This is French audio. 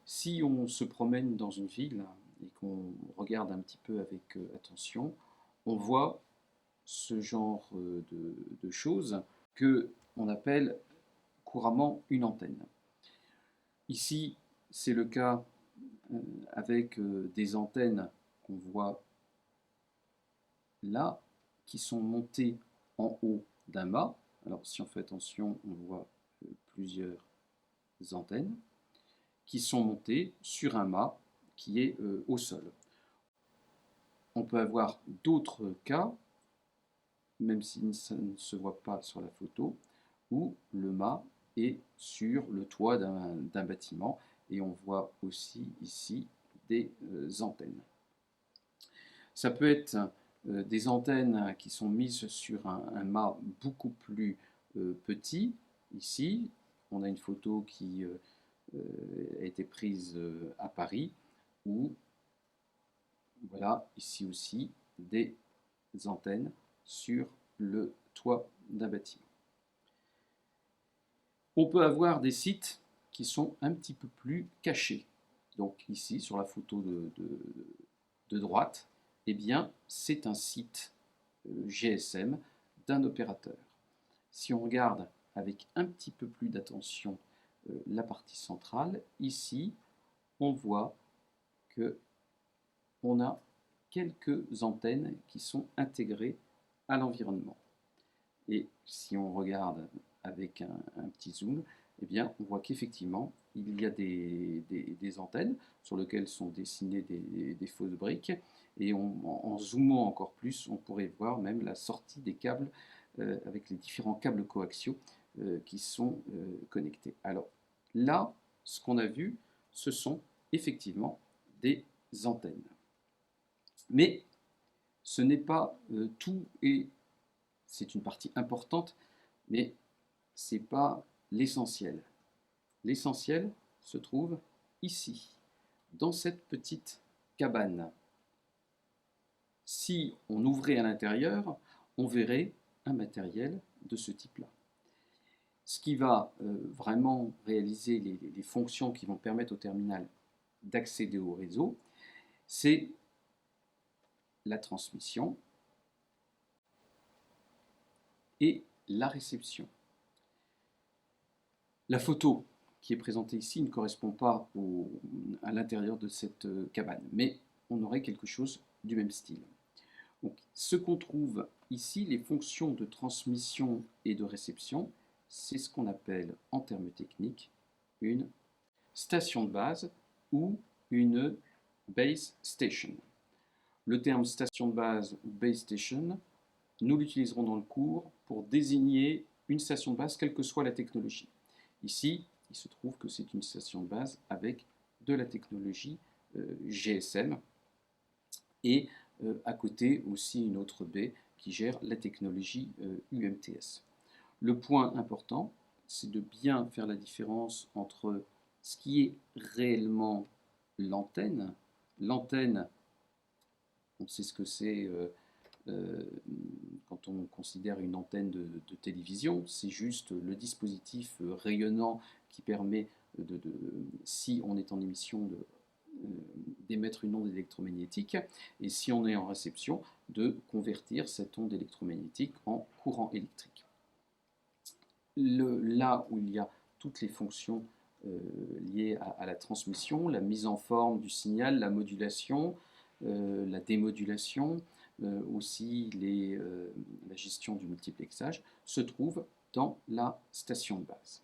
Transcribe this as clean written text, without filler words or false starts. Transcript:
Si on se promène dans une ville et qu'on regarde un petit peu avec attention, on voit ce genre de choses que on appelle couramment une antenne. Ici, c'est le cas avec des antennes qu'on voit là, qui sont montées en haut d'un mât. Alors si on fait attention, on voit plusieurs antennes qui sont montées sur un mât qui est au sol. On peut avoir d'autres cas, même si ça ne se voit pas sur la photo, où le mât est sur le toit d'un bâtiment et on voit aussi ici des antennes. Ça peut être des antennes qui sont mises sur un mât beaucoup plus petit. Ici, on a une photo qui a été prise à Paris, où voilà, ici aussi, des antennes sur le toit d'un bâtiment. On peut avoir des sites qui sont un petit peu plus cachés. Donc ici, sur la photo de droite, eh bien, c'est un site GSM d'un opérateur. Si on regarde avec un petit peu plus d'attention la partie centrale, ici, on voit que on a quelques antennes qui sont intégrées à l'environnement. Et si on regarde avec un petit zoom, eh bien, on voit qu'effectivement, il y a des antennes sur lesquelles sont dessinées des fausses briques. Et en zoomant encore plus, on pourrait voir même la sortie des câbles avec les différents câbles coaxiaux qui sont connectés. Alors là, ce qu'on a vu, ce sont effectivement des antennes. Mais ce n'est pas tout, et c'est une partie importante, mais ce n'est pas l'essentiel. L'essentiel se trouve ici, dans cette petite cabane. Si on ouvrait à l'intérieur, on verrait un matériel de ce type-là. Ce qui va vraiment réaliser les fonctions qui vont permettre au terminal d'accéder au réseau, c'est la transmission et la réception. La photo qui est présentée ici ne correspond pas à l'intérieur de cette cabane, mais on aurait quelque chose du même style. Donc, ce qu'on trouve ici, les fonctions de transmission et de réception, c'est ce qu'on appelle en termes techniques une station de base ou une base station. Le terme station de base ou base station, nous l'utiliserons dans le cours pour désigner une station de base, quelle que soit la technologie. Ici, il se trouve que c'est une station de base avec de la technologie GSM et à côté aussi une autre baie qui gère la technologie UMTS. Le point important, c'est de bien faire la différence entre ce qui est réellement l'antenne. L'antenne, on sait ce que c'est quand on considère une antenne de télévision, c'est juste le dispositif rayonnant qui permet, si on est en émission, d'émettre une onde électromagnétique, et si on est en réception, de convertir cette onde électromagnétique en courant électrique. Là où il y a toutes les fonctions liées à la transmission, la mise en forme du signal, la modulation, la démodulation, aussi la gestion du multiplexage, se trouve dans la station de base.